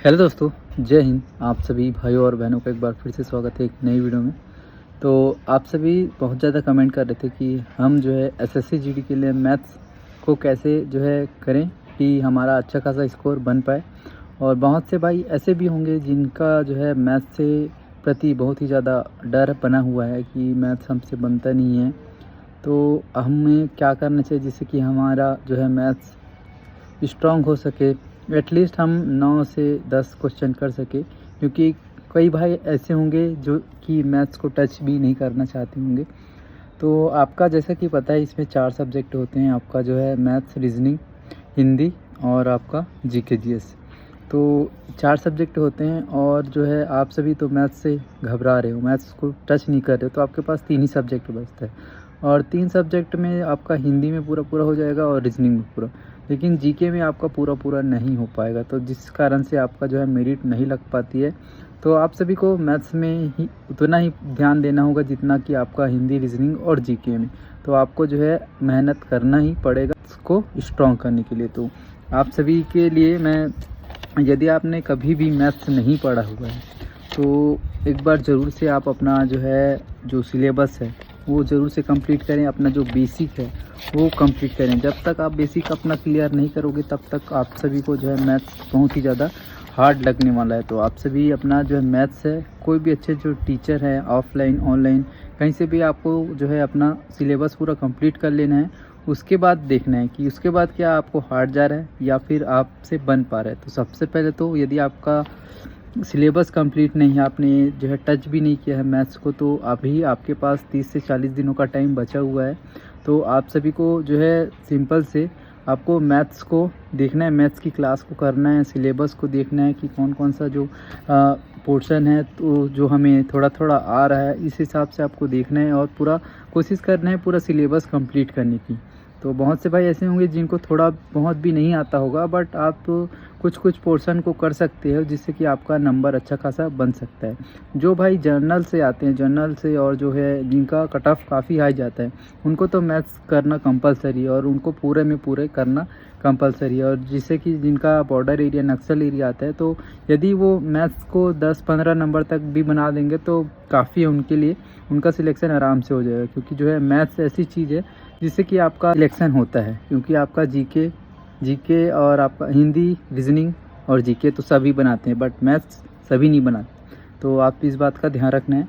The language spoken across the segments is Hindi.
हेलो दोस्तों, जय हिंद। आप सभी भाइयों और बहनों का एक बार फिर से स्वागत है एक नई वीडियो में। तो आप सभी बहुत ज़्यादा कमेंट कर रहे थे कि हम जो है एसएससी जीडी के लिए मैथ्स को कैसे जो है करें कि हमारा अच्छा खासा स्कोर बन पाए। और बहुत से भाई ऐसे भी होंगे जिनका जो है मैथ्स से प्रति बहुत ही ज़्यादा डर बना हुआ है कि मैथ्स हमसे बनता नहीं है। तो हमें क्या करना चाहिए जिससे कि हमारा जो है मैथ्स स्ट्रॉन्ग हो सके, एटलीस्ट हम 9 से 10 क्वेश्चन कर सके। क्योंकि कई भाई ऐसे होंगे जो कि मैथ्स को टच भी नहीं करना चाहते होंगे। तो आपका जैसा कि पता है इसमें 4 सब्जेक्ट होते हैं, आपका जो है मैथ्स, रीजनिंग, हिंदी और आपका जीके जीएस। तो 4 सब्जेक्ट होते हैं और जो है आप सभी तो मैथ्स से घबरा रहे हो, मैथ्स को टच नहीं कर रहे हो, तो आपके पास 3 ही सब्जेक्ट बचता है। और 3 सब्जेक्ट में आपका हिंदी में पूरा हो जाएगा और रीजनिंग में पूरा, लेकिन जीके में आपका पूरा नहीं हो पाएगा। तो जिस कारण से आपका जो है मेरिट नहीं लग पाती है। तो आप सभी को मैथ्स में ही उतना ही ध्यान देना होगा जितना कि आपका हिंदी, रीजनिंग और जीके में। तो आपको जो है मेहनत करना ही पड़ेगा इसको स्ट्रॉन्ग करने के लिए। तो आप सभी के लिए मैं, यदि आपने कभी भी मैथ्स नहीं पढ़ा हुआ है तो एक बार ज़रूर से आप अपना जो है जो सिलेबस है वो ज़रूर से कंप्लीट करें। अपना जो बेसिक है वो कंप्लीट करें। जब तक आप बेसिक अपना क्लियर नहीं करोगे तब तक आप सभी को जो है मैथ्स बहुत ही ज़्यादा हार्ड लगने वाला है। तो आप सभी अपना जो है मैथ्स है, कोई भी अच्छे जो टीचर है ऑफलाइन ऑनलाइन कहीं से भी आपको जो है अपना सिलेबस पूरा कंप्लीट कर लेना है। उसके बाद देखना है कि उसके बाद क्या आपको हार्ड जा रहा है या फिर आपसे बन पा रहा है। तो सबसे पहले तो यदि आपका सिलेबस कंप्लीट नहीं है, आपने जो है टच भी नहीं किया है मैथ्स को, तो अभी आपके पास 30 से 40 दिनों का टाइम बचा हुआ है। तो आप सभी को जो है सिंपल से आपको मैथ्स को देखना है, मैथ्स की क्लास को करना है, सिलेबस को देखना है कि कौन कौन सा जो पोर्शन है तो जो हमें थोड़ा आ रहा है इस हिसाब से आपको देखना है और पूरा कोशिश करना है पूरा सिलेबस कंप्लीट करने की। तो बहुत से भाई ऐसे होंगे जिनको थोड़ा बहुत भी नहीं आता होगा, बट आप कुछ पोर्शन को कर सकते हो जिससे कि आपका नंबर अच्छा खासा बन सकता है। जो भाई जर्नल से आते हैं, जर्नल से और जो है जिनका कट ऑफ काफ़ी हाई जाता है, उनको तो मैथ्स करना कंपलसरी है और उनको पूरे में पूरे करना कंपलसरी है। और जिससे कि जिनका बॉर्डर एरिया, नक्सल एरिया आता है, तो यदि वो मैथ्स को 10-15 नंबर तक भी बना देंगे तो काफ़ी है उनके लिए, उनका सिलेक्शन आराम से हो जाएगा। क्योंकि जो है मैथ्स ऐसी चीज़ है जिससे कि आपका सिलेक्शन होता है। क्योंकि आपका जीके और आपका हिंदी, रीजनिंग और जीके तो सभी बनाते हैं, बट मैथ्स सभी नहीं बनाते। तो आप इस बात का ध्यान रखना है।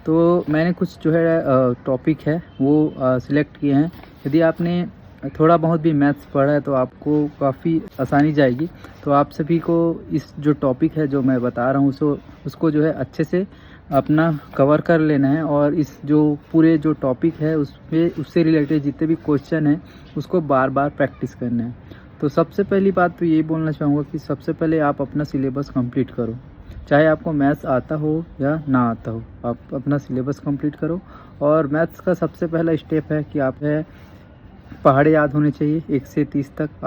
तो मैंने कुछ जो है टॉपिक है वो सिलेक्ट किए हैं। यदि आपने थोड़ा बहुत भी मैथ्स पढ़ा है तो आपको काफ़ी आसानी जाएगी। तो आप सभी को इस जो टॉपिक है जो मैं बता रहा हूँ उसको जो है अच्छे से अपना कवर कर लेना है। और इस जो पूरे जो टॉपिक है उससे रिलेटेड जितने भी क्वेश्चन हैं उसको बार बार प्रैक्टिस करना है। तो सबसे पहली बात तो ये बोलना चाहूँगा कि सबसे पहले आप अपना सिलेबस कंप्लीट करो। चाहे आपको मैथ्स आता हो या ना आता हो, आप अपना सिलेबस कंप्लीट करो। और मैथ्स का सबसे पहला स्टेप है कि आप है पहाड़े याद होने चाहिए 1 से 30 तक।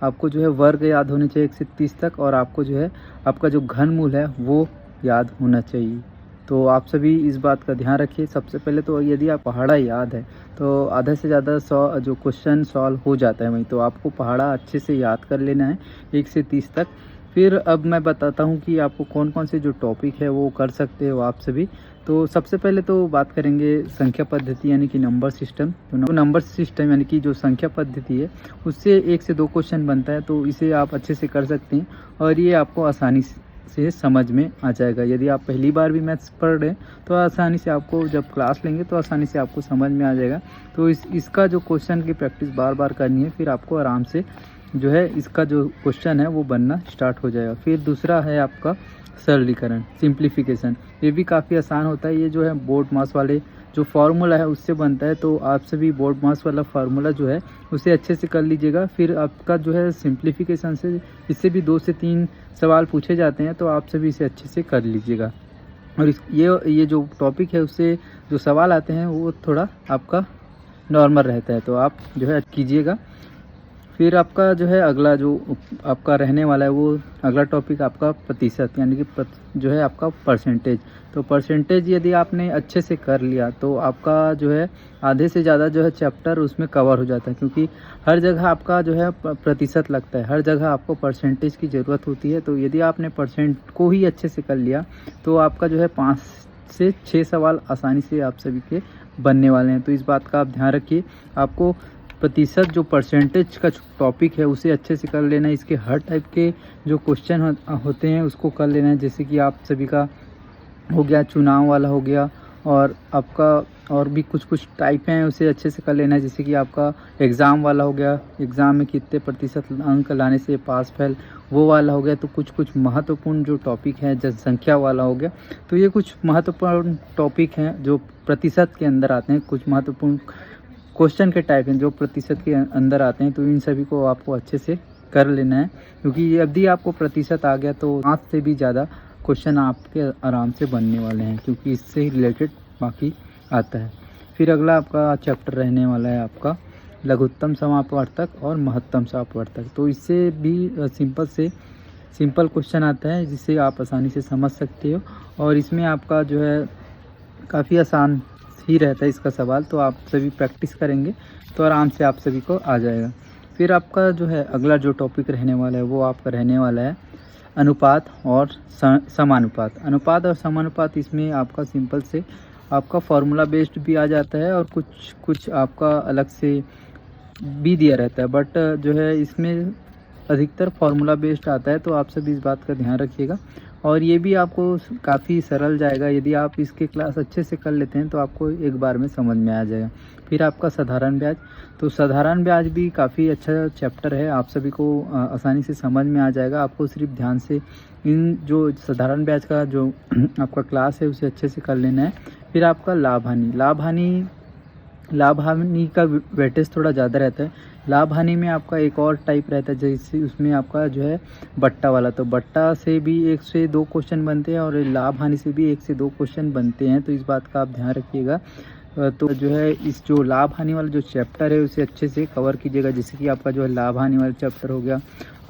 आपको जो है वर्ग याद होने चाहिए 1 से 30 तक। और आपको जो है आपका जो घनमूल है वो याद होना चाहिए। तो आप सभी इस बात का ध्यान रखिए। सबसे पहले तो यदि आप पहाड़ा याद है तो आधा से ज़्यादा 100 जो क्वेश्चन सॉल्व हो जाता है वहीं। तो आपको पहाड़ा अच्छे से याद कर लेना है 1 से 30 तक। फिर अब मैं बताता हूँ कि आपको कौन कौन से जो टॉपिक है वो कर सकते हो आप सभी। तो सबसे पहले तो बात करेंगे संख्या पद्धति यानी कि नंबर सिस्टम। तो नंबर सिस्टम यानी कि जो संख्या पद्धति है उससे 1 से 2 क्वेश्चन बनता है। तो इसे आप अच्छे से कर सकते हैं और ये आपको आसानी से समझ में आ जाएगा। यदि आप पहली बार भी मैथ्स पढ़ रहे हैं तो आसानी से आपको, जब क्लास लेंगे तो आसानी से आपको समझ में आ जाएगा। तो इसका जो क्वेश्चन की प्रैक्टिस बार बार करनी है, फिर आपको आराम से जो है इसका जो क्वेश्चन है वो बनना स्टार्ट हो जाएगा। फिर दूसरा है आपका सरलीकरण, सिंप्लीफिकेशन। ये भी काफ़ी आसान होता है। ये जो है बोर्ड मास वाले जो फार्मूला है उससे बनता है। तो आप सभी बोर्ड मास वाला फार्मूला जो है उसे अच्छे से कर लीजिएगा। फिर आपका जो है सिंप्लीफिकेशन से इससे भी 2 से 3 सवाल पूछे जाते हैं, तो आप सभी इसे अच्छे से कर लीजिएगा। और ये जो टॉपिक है उससे जो सवाल आते हैं वो थोड़ा आपका नॉर्मल रहता है, तो आप जो है कीजिएगा। फिर आपका जो है अगला जो आपका रहने वाला है वो अगला टॉपिक आपका प्रतिशत, यानी कि जो है आपका परसेंटेज। तो परसेंटेज यदि आपने अच्छे से कर लिया तो आपका जो है आधे से ज़्यादा जो है चैप्टर उसमें कवर हो जाता है, क्योंकि हर जगह आपका जो है प्रतिशत लगता है, हर जगह आपको परसेंटेज की ज़रूरत होती है। तो यदि आपने परसेंट को ही अच्छे से कर लिया तो आपका जो है 5 से 6 सवाल आसानी से आप सभी के बनने वाले हैं। तो इस बात का आप ध्यान रखिए, आपको प्रतिशत जो परसेंटेज का टॉपिक है उसे अच्छे से कर लेना है। इसके हर टाइप के जो क्वेश्चन होते हैं उसको कर लेना है, जैसे कि आप सभी का हो गया चुनाव वाला हो गया, और आपका और भी कुछ टाइप हैं उसे अच्छे से कर लेना है, जैसे कि आपका एग्ज़ाम वाला हो गया, एग्ज़ाम में कितने प्रतिशत अंक लाने से पास फेल वो वाला हो गया। तो कुछ महत्वपूर्ण जो टॉपिक है, जनसंख्या वाला हो गया। तो ये कुछ महत्वपूर्ण टॉपिक हैं जो प्रतिशत के अंदर आते हैं, कुछ महत्वपूर्ण क्वेश्चन के टाइप हैं जो प्रतिशत के अंदर आते हैं। तो इन सभी को आपको अच्छे से कर लेना है, क्योंकि यदि आपको प्रतिशत आ गया तो 5 से भी ज़्यादा क्वेश्चन आपके आराम से बनने वाले हैं, क्योंकि इससे ही रिलेटेड बाकी आता है। फिर अगला आपका चैप्टर रहने वाला है आपका लघुत्तम समापवर्तक और महत्तम समापवर्तक। तो इससे भी सिंपल क्वेश्चन आता है जिसे आप आसानी से समझ सकते हो, और इसमें आपका जो है काफ़ी आसान ही रहता है इसका सवाल। तो आप सभी प्रैक्टिस करेंगे तो आराम से आप सभी को आ जाएगा। फिर आपका जो है अगला जो टॉपिक रहने वाला है वो आपका रहने वाला है अनुपात और समानुपात। अनुपात और समानुपात, इसमें आपका सिंपल से आपका फार्मूला बेस्ड भी आ जाता है और कुछ आपका अलग से भी दिया रहता है, बट जो है इसमें अधिकतर फार्मूला बेस्ड आता है। तो आप सभी इस बात का ध्यान रखिएगा, और ये भी आपको काफ़ी सरल जाएगा। यदि आप इसके क्लास अच्छे से कर लेते हैं तो आपको एक बार में समझ में आ जाएगा। फिर आपका साधारण ब्याज, तो साधारण ब्याज भी काफ़ी अच्छा चैप्टर है, आप सभी को आसानी से समझ में आ जाएगा। आपको सिर्फ ध्यान से इन जो साधारण ब्याज का जो आपका क्लास है उसे अच्छे से कर लेना है। फिर आपका लाभ हानि का वेटेज थोड़ा ज़्यादा रहता है। लाभ हानि में आपका एक और टाइप रहता है, जैसे उसमें आपका जो है बट्टा वाला। तो बट्टा से भी 1 से 2 क्वेश्चन बनते हैं और लाभ हानि से भी 1 से 2 क्वेश्चन बनते हैं। तो इस बात का आप ध्यान रखिएगा। तो जो है इस जो लाभ हानि वाला जो चैप्टर है उसे अच्छे से कवर कीजिएगा, जैसे कि आपका जो है लाभ हानि वाला चैप्टर हो गया,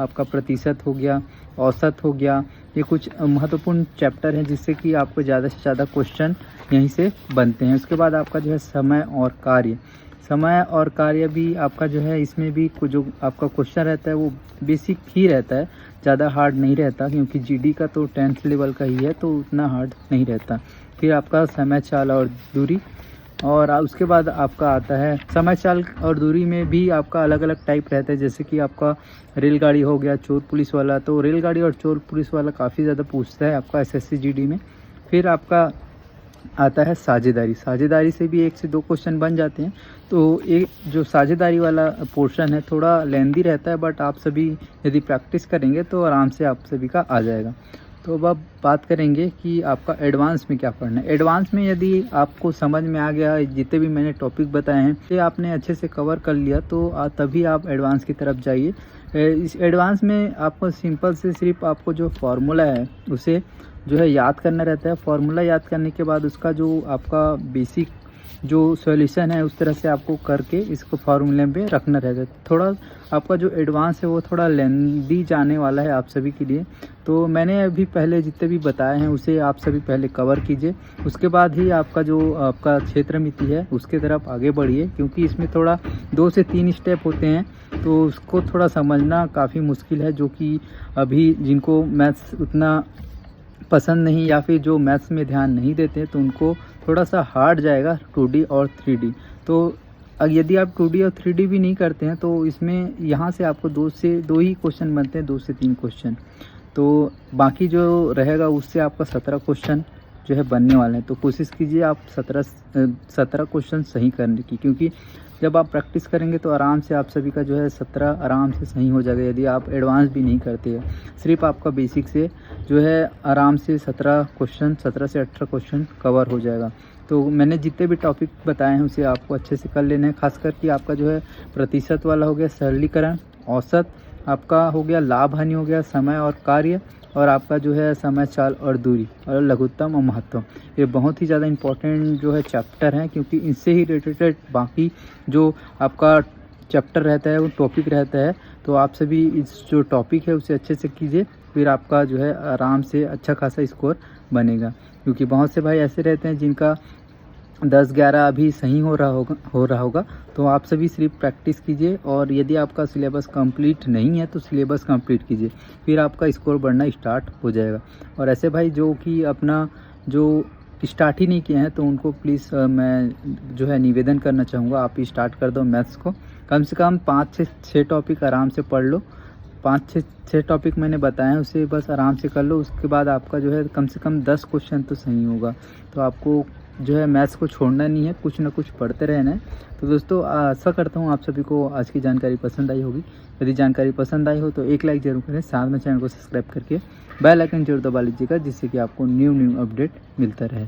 आपका प्रतिशत हो गया, औसत हो गया। ये कुछ महत्वपूर्ण चैप्टर हैं जिससे कि आपको ज़्यादा से ज़्यादा क्वेश्चन यहीं से बनते हैं। उसके बाद आपका जो है समय और कार्य भी आपका जो है इसमें भी जो आपका क्वेश्चन रहता है वो बेसिक ही रहता है, ज़्यादा हार्ड नहीं रहता, क्योंकि जीडी का तो 10th लेवल का ही है तो उतना हार्ड नहीं रहता। फिर आपका समय चाल और दूरी, और उसके बाद आपका आता है समय चाल और दूरी में भी आपका अलग अलग टाइप रहता है, जैसे कि आपका रेलगाड़ी हो गया, चोर पुलिस वाला। तो रेलगाड़ी और चोर पुलिस वाला काफ़ी ज़्यादा पूछता है आपका एसएससी जीडी में। फिर आपका आता है साझेदारी से भी 1 से 2 क्वेश्चन बन जाते हैं। तो एक जो साझेदारी वाला पोर्शन है थोड़ा लेंदी रहता है, बट आप सभी यदि प्रैक्टिस करेंगे तो आराम से आप सभी का आ जाएगा। तो अब आप बात करेंगे कि आपका एडवांस में क्या पढ़ना है। एडवांस में यदि आपको समझ में आ गया, जितने भी मैंने टॉपिक बताए हैं ये आपने अच्छे से कवर कर लिया, तो तभी आप एडवांस की तरफ जाइए। इस एडवांस में आपको सिंपल से सिर्फ आपको जो फार्मूला है उसे जो है याद करना रहता है। फार्मूला याद करने के बाद उसका जो आपका बेसिक जो सॉल्यूशन है उस तरह से आपको करके इसको फार्मूले में रखना रहता है। थोड़ा आपका जो एडवांस है वो थोड़ा लेंदी जाने वाला है आप सभी के लिए। तो मैंने अभी पहले जितने भी बताए हैं उसे आप सभी पहले कवर कीजिए, उसके बाद ही आपका जो आपका क्षेत्र मिति है उसके तरफ आगे बढ़िए, क्योंकि इसमें थोड़ा 2 से 3 स्टेप होते हैं तो उसको थोड़ा समझना काफ़ी मुश्किल है। जो कि अभी जिनको मैथ्स उतना पसंद नहीं या फिर जो मैथ्स में ध्यान नहीं देते तो उनको थोड़ा सा हार्ड जाएगा 2D और 3D। तो यदि आप 2D और 3D भी नहीं करते हैं तो इसमें यहाँ से आपको 2 से 2 ही क्वेश्चन बनते हैं, 2 से 3 क्वेश्चन। तो बाकी जो रहेगा उससे आपका 17 क्वेश्चन जो है बनने वाले हैं। तो कोशिश कीजिए आप 17 क्वेश्चन सही करने की, क्योंकि जब आप प्रैक्टिस करेंगे तो आराम से आप सभी का जो है 17 आराम से सही हो जाएगा। यदि आप एडवांस भी नहीं करते हैं, सिर्फ आपका बेसिक से जो है आराम से 17 से 18 क्वेश्चन कवर हो जाएगा। तो मैंने जितने भी टॉपिक बताए हैं उसे आपको अच्छे से कर लेना है। खासकर कि आपका जो है प्रतिशत वाला हो गया, सरलीकरण, औसत आपका हो गया, लाभ हानि हो गया, समय और कार्य, और आपका जो है समय चाल और दूरी, और लघुत्तम और महत्तम। ये बहुत ही ज़्यादा इम्पोर्टेंट जो है चैप्टर हैं, क्योंकि इनसे ही रिलेटेड बाकी जो आपका चैप्टर रहता है, वो टॉपिक रहता है, तो आप सभी इस जो टॉपिक है उसे अच्छे से कीजिए, फिर आपका जो है आराम से अच्छा खासा स्कोर बनेगा। क्योंकि बहुत से भाई ऐसे रहते हैं जिनका 10-11 अभी सही हो रहा होगा, तो आप सभी सिर्फ प्रैक्टिस कीजिए, और यदि आपका सिलेबस कंप्लीट नहीं है तो सिलेबस कंप्लीट कीजिए, फिर आपका स्कोर बढ़ना स्टार्ट हो जाएगा। और ऐसे भाई जो कि अपना जो स्टार्ट ही नहीं किए हैं, तो उनको प्लीज़ मैं जो है निवेदन करना चाहूँगा, आप स्टार्ट कर दो मैथ्स को। कम से कम 5 से 6 टॉपिक आराम से पढ़ लो। 5 से 6 टॉपिक मैंने बताए हैं, उसे बस आराम से कर लो। उसके बाद आपका जो है कम से कम 10 क्वेश्चन तो सही होगा। तो आपको जो है मैथ्स को छोड़ना नहीं है, कुछ ना कुछ पढ़ते रहना है। तो दोस्तों आशा करता हूँ आप सभी को आज की जानकारी पसंद आई होगी। यदि जानकारी पसंद आई हो तो एक लाइक ज़रूर करें, साथ में चैनल को सब्सक्राइब करके बेल आइकन जरूर दबा लीजिएगा, जिससे कि आपको न्यू अपडेट मिलता रहे।